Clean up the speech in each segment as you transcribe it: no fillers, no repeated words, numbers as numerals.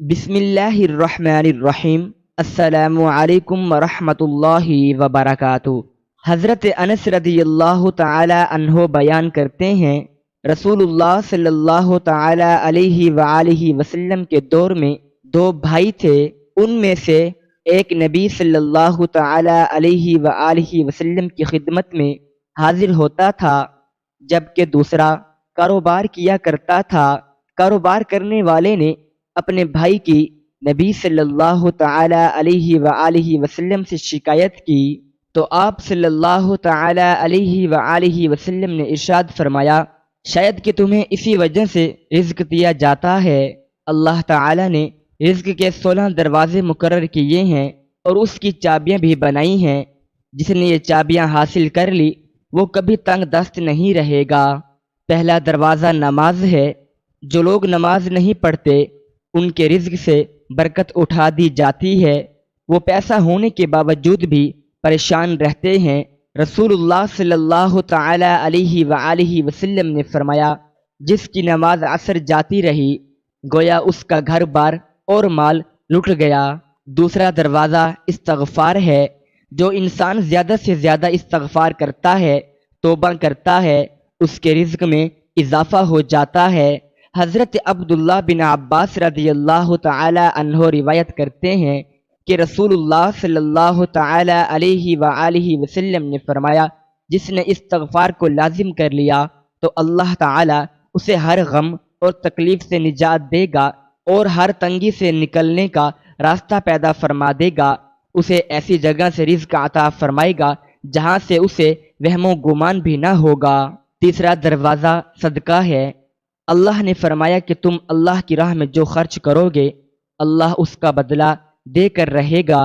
بسم اللہ الرحمن الرحیم۔ السلام علیکم ورحمۃ اللہ وبرکاتہ۔ حضرت انس رضی اللہ تعالی عنہ بیان کرتے ہیں، رسول اللہ صلی اللہ تعالی علیہ وآلہ وسلم کے دور میں دو بھائی تھے۔ ان میں سے ایک نبی صلی اللہ تعالی علیہ وآلہ وسلم کی خدمت میں حاضر ہوتا تھا، جبکہ دوسرا کاروبار کیا کرتا تھا۔ کاروبار کرنے والے نے اپنے بھائی کی نبی صلی اللہ تعالی علیہ وآلہ وسلم سے شکایت کی تو آپ صلی اللہ تعالی علیہ وآلہ وسلم نے ارشاد فرمایا، شاید کہ تمہیں اسی وجہ سے رزق دیا جاتا ہے۔ اللہ تعالی نے رزق کے 16 دروازے مقرر کیے ہیں اور اس کی چابیاں بھی بنائی ہیں۔ جس نے یہ چابیاں حاصل کر لی وہ کبھی تنگ دست نہیں رہے گا۔ پہلا دروازہ نماز ہے۔ جو لوگ نماز نہیں پڑھتے ان کے رزق سے برکت اٹھا دی جاتی ہے۔ وہ پیسہ ہونے کے باوجود بھی پریشان رہتے ہیں۔ رسول اللہ صلی اللہ تعالی علیہ وآلہ وسلم نے فرمایا، جس کی نماز عصر جاتی رہی گویا اس کا گھر بار اور مال لٹ گیا۔ دوسرا دروازہ استغفار ہے۔ جو انسان زیادہ سے زیادہ استغفار کرتا ہے، توبہ کرتا ہے، اس کے رزق میں اضافہ ہو جاتا ہے۔ حضرت عبداللہ بن عباس رضی اللہ تعالی عنہ روایت کرتے ہیں کہ رسول اللہ صلی اللہ تعالی علیہ وآلہ وسلم نے فرمایا، جس نے استغفار کو لازم کر لیا تو اللہ تعالی اسے ہر غم اور تکلیف سے نجات دے گا اور ہر تنگی سے نکلنے کا راستہ پیدا فرما دے گا۔ اسے ایسی جگہ سے رزق عطا فرمائے گا جہاں سے اسے وہم و گمان بھی نہ ہوگا۔ تیسرا دروازہ صدقہ ہے۔ اللہ نے فرمایا کہ تم اللہ کی راہ میں جو خرچ کرو گے اللہ اس کا بدلہ دے کر رہے گا۔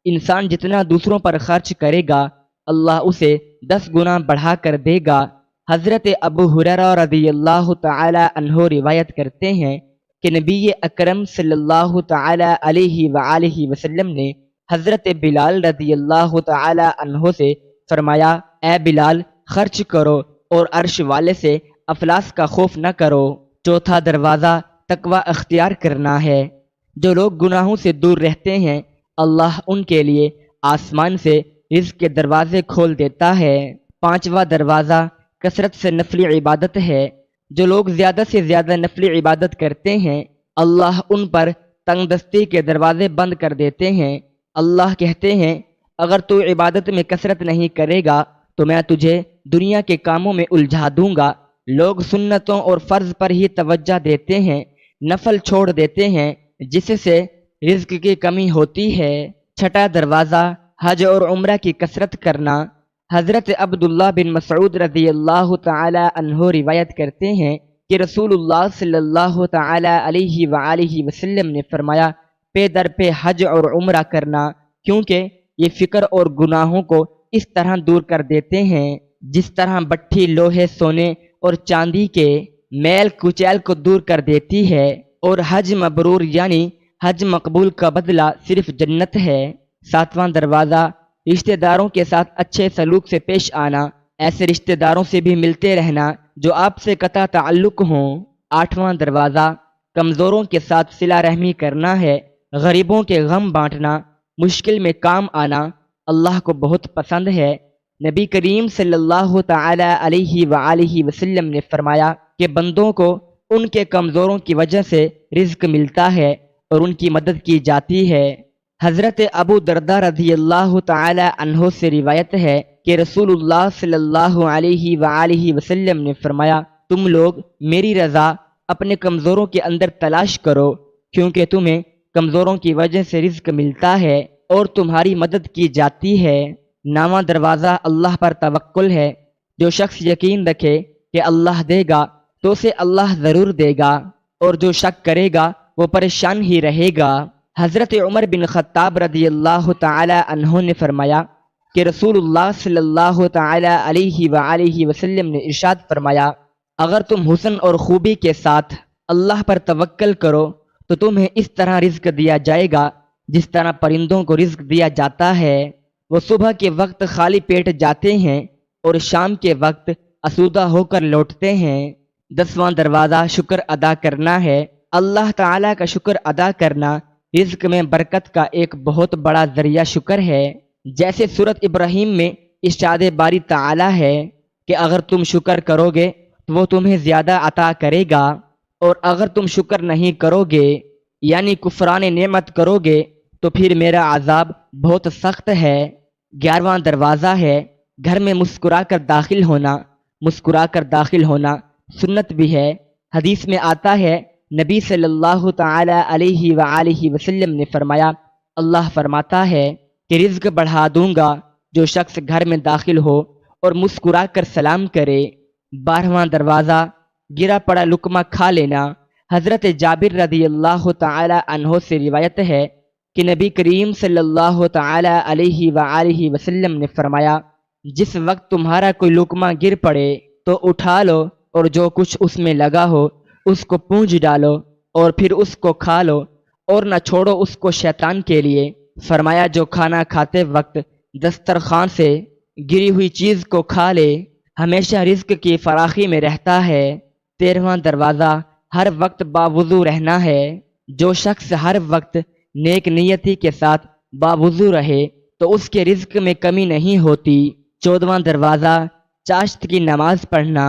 انسان جتنا دوسروں پر خرچ کرے گا اللہ اسے 10 گنا بڑھا کر دے گا۔ حضرت ابو ہریرہ رضی اللہ تعالی عنہ روایت کرتے ہیں کہ نبی اکرم صلی اللہ تعالی علیہ وآلہ وسلم نے حضرت بلال رضی اللہ تعالی عنہ سے فرمایا، اے بلال خرچ کرو اور عرش والے سے افلاس کا خوف نہ کرو۔ چوتھا دروازہ تقوی اختیار کرنا ہے۔ جو لوگ گناہوں سے دور رہتے ہیں اللہ ان کے لیے آسمان سے رزق کے دروازے کھول دیتا ہے۔ پانچواں دروازہ کثرت سے نفلی عبادت ہے۔ جو لوگ زیادہ سے زیادہ نفلی عبادت کرتے ہیں اللہ ان پر تنگ دستی کے دروازے بند کر دیتے ہیں۔ اللہ کہتے ہیں، اگر تو عبادت میں کثرت نہیں کرے گا تو میں تجھے دنیا کے کاموں میں الجھا دوں گا۔ لوگ سنتوں اور فرض پر ہی توجہ دیتے ہیں، نفل چھوڑ دیتے ہیں، جس سے رزق کی کمی ہوتی ہے۔ چھٹا دروازہ حج اور عمرہ کی کثرت کرنا۔ حضرت عبداللہ بن مسعود رضی اللہ تعالی عنہ روایت کرتے ہیں کہ رسول اللہ صلی اللہ تعالی علیہ وآلہ وسلم نے فرمایا، پے در پہ حج اور عمرہ کرنا، کیونکہ یہ فکر اور گناہوں کو اس طرح دور کر دیتے ہیں جس طرح بٹھی لوہے، سونے اور چاندی کے میل کچیل کو دور کر دیتی ہے۔ اور حج مبرور یعنی حج مقبول کا بدلہ صرف جنت ہے۔ ساتواں دروازہ رشتہ داروں کے ساتھ اچھے سلوک سے پیش آنا۔ ایسے رشتہ داروں سے بھی ملتے رہنا جو آپ سے قطع تعلق ہوں۔ آٹھواں دروازہ کمزوروں کے ساتھ صلہ رحمی کرنا ہے۔ غریبوں کے غم بانٹنا، مشکل میں کام آنا اللہ کو بہت پسند ہے۔ نبی کریم صلی اللہ تعالی علیہ وآلہ وسلم نے فرمایا کہ بندوں کو ان کے کمزوروں کی وجہ سے رزق ملتا ہے اور ان کی مدد کی جاتی ہے۔ حضرت ابو دردہ رضی اللہ تعالی عنہ سے روایت ہے کہ رسول اللہ صلی اللہ علیہ وآلہ وسلم نے فرمایا، تم لوگ میری رضا اپنے کمزوروں کے اندر تلاش کرو، کیونکہ تمہیں کمزوروں کی وجہ سے رزق ملتا ہے اور تمہاری مدد کی جاتی ہے۔ نواں دروازہ اللہ پر توکل ہے۔ جو شخص یقین رکھے کہ اللہ دے گا تو اسے اللہ ضرور دے گا، اور جو شک کرے گا وہ پریشان ہی رہے گا۔ حضرت عمر بن خطاب رضی اللہ تعالی عنہ نے فرمایا کہ رسول اللہ صلی اللہ تعالی علیہ وآلہ وسلم نے ارشاد فرمایا، اگر تم حسن اور خوبی کے ساتھ اللہ پر توکل کرو تو تمہیں اس طرح رزق دیا جائے گا جس طرح پرندوں کو رزق دیا جاتا ہے۔ وہ صبح کے وقت خالی پیٹ جاتے ہیں اور شام کے وقت آسودہ ہو کر لوٹتے ہیں۔ 10واں دروازہ شکر ادا کرنا ہے۔ اللہ تعالیٰ کا شکر ادا کرنا رزق میں برکت کا ایک بہت بڑا ذریعہ شکر ہے۔ جیسے سورۃ ابراہیم میں ارشاد باری تعالیٰ ہے کہ اگر تم شکر کرو گے تو وہ تمہیں زیادہ عطا کرے گا، اور اگر تم شکر نہیں کرو گے یعنی کفران نعمت کرو گے تو پھر میرا عذاب بہت سخت ہے۔ 11واں دروازہ ہے گھر میں مسکرا کر داخل ہونا۔ مسکرا کر داخل ہونا سنت بھی ہے۔ حدیث میں آتا ہے نبی صلی اللہ تعالی علیہ وآلہ وسلم نے فرمایا، اللہ فرماتا ہے کہ رزق بڑھا دوں گا جو شخص گھر میں داخل ہو اور مسکرا کر سلام کرے۔ 12واں دروازہ گرا پڑا لقمہ کھا لینا۔ حضرت جابر رضی اللہ تعالی عنہ سے روایت ہے کہ نبی کریم صلی اللہ تعالی علیہ وآلہ وسلم نے فرمایا، جس وقت تمہارا کوئی لقمہ گر پڑے تو اٹھا لو اور جو کچھ اس میں لگا ہو اس کو پونجھ ڈالو اور پھر اس کو کھا لو، اور نہ چھوڑو اس کو شیطان کے لیے۔ فرمایا جو کھانا کھاتے وقت دسترخوان سے گری ہوئی چیز کو کھا لے ہمیشہ رزق کی فراخی میں رہتا ہے۔ 13واں دروازہ ہر وقت باوضو رہنا ہے۔ جو شخص ہر وقت نیک نیتی کے ساتھ باوضو رہے تو اس کے رزق میں کمی نہیں ہوتی۔ 14واں دروازہ چاشت کی نماز پڑھنا،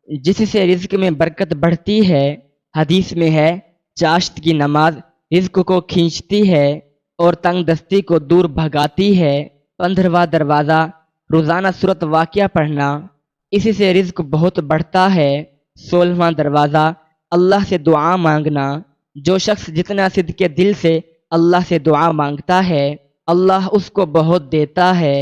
جس سے رزق میں برکت بڑھتی ہے۔ حدیث میں ہے چاشت کی نماز رزق کو کھینچتی ہے اور تنگ دستی کو دور بھگاتی ہے۔ 15واں دروازہ روزانہ سورۃ واقعہ پڑھنا، اسی سے رزق بہت بڑھتا ہے۔ 16واں دروازہ اللہ سے دعا مانگنا، جو شخص جتنا صدقے دل سے اللہ سے دعا مانگتا ہے اللہ اس کو بہت دیتا ہے۔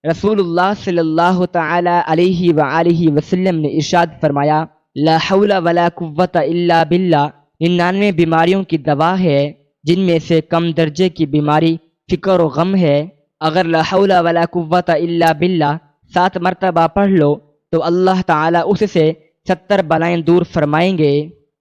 رسول اللہ صلی اللہ تعالی علیہ وآلہ وسلم نے ارشاد فرمایا، لا حول ولا قوت الا باللہ 99 بیماریوں کی دوا ہے، جن میں سے کم درجے کی بیماری فکر و غم ہے۔ اگر لا حول ولا قوت الا باللہ 7 مرتبہ پڑھ لو تو اللہ تعالیٰ اس سے 70 بلائیں دور فرمائیں گے،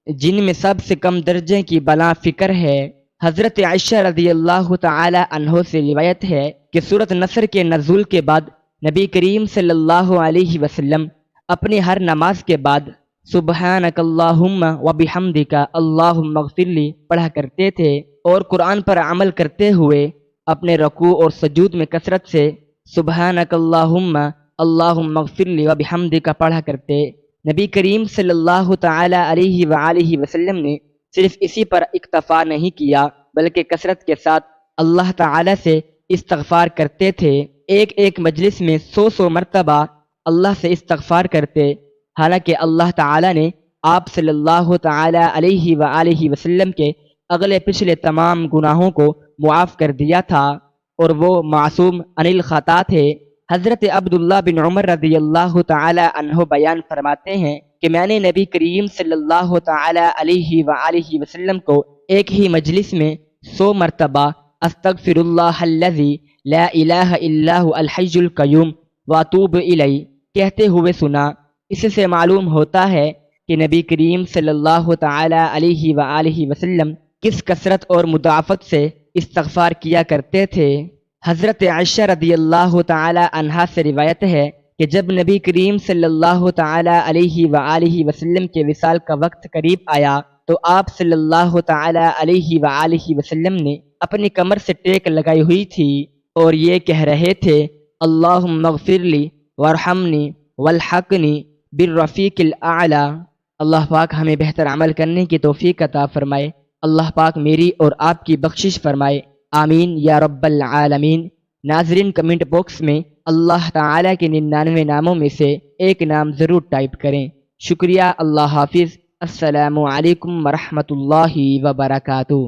جن میں سب سے کم درجے کی بلا فکر ہے۔ حضرت عائشہ رضی اللہ تعالی عنہ سے روایت ہے کہ سورۃ نصر کے نزول کے بعد نبی کریم صلی اللہ علیہ وسلم اپنی ہر نماز کے بعد سبحانک اللہم وبحمدک اللہم اغفر لی پڑھا کرتے تھے، اور قرآن پر عمل کرتے ہوئے اپنے رکوع اور سجود میں کثرت سے سبحانک اللہم اللہم اغفر لی وبحمدک پڑھا کرتے۔ نبی کریم صلی اللہ تعالی علیہ وآلہ وسلم نے صرف اسی پر اکتفا نہیں کیا بلکہ کثرت کے ساتھ اللہ تعالی سے استغفار کرتے تھے۔ ایک مجلس میں 100 مرتبہ اللہ سے استغفار کرتے، حالانکہ اللہ تعالی نے آپ صلی اللہ تعالی علیہ وآلہ وسلم کے اگلے پچھلے تمام گناہوں کو معاف کر دیا تھا اور وہ معصوم عن الخطا تھے۔ حضرت عبداللہ بن عمر رضی اللہ تعالی عنہ بیان فرماتے ہیں کہ میں نے نبی کریم صلی اللہ تعالی علیہ وآلہ وسلم کو ایک ہی مجلس میں 100 مرتبہ استغفر اللہ الذی لا الہ الا هو الحی القیوم واتوب الیہ کہتے ہوئے سنا۔ اس سے معلوم ہوتا ہے کہ نبی کریم صلی اللہ تعالی علیہ وآلہ وسلم کس کثرت اور مضاعفت سے استغفار کیا کرتے تھے۔ حضرت عائشہ رضی اللہ تعالی عنہا سے روایت ہے کہ جب نبی کریم صلی اللہ تعالی علیہ وآلہ وسلم کے وصال کا وقت قریب آیا تو آپ صلی اللہ تعالی علیہ وآلہ وسلم نے اپنی کمر سے ٹیک لگائی ہوئی تھی اور یہ کہہ رہے تھے، اللہم اغفر لی وارحمنی والحقنی بالرفیق الاعلی۔ اللہ پاک ہمیں بہتر عمل کرنے کی توفیق عطا فرمائے۔ اللہ پاک میری اور آپ کی بخشش فرمائے، آمین یا رب العالمین۔ ناظرین کمنٹ باکس میں اللہ تعالیٰ کے 99 ناموں میں سے ایک نام ضرور ٹائپ کریں۔ شکریہ، اللہ حافظ، السلام علیکم ورحمۃ اللہ وبرکاتہ۔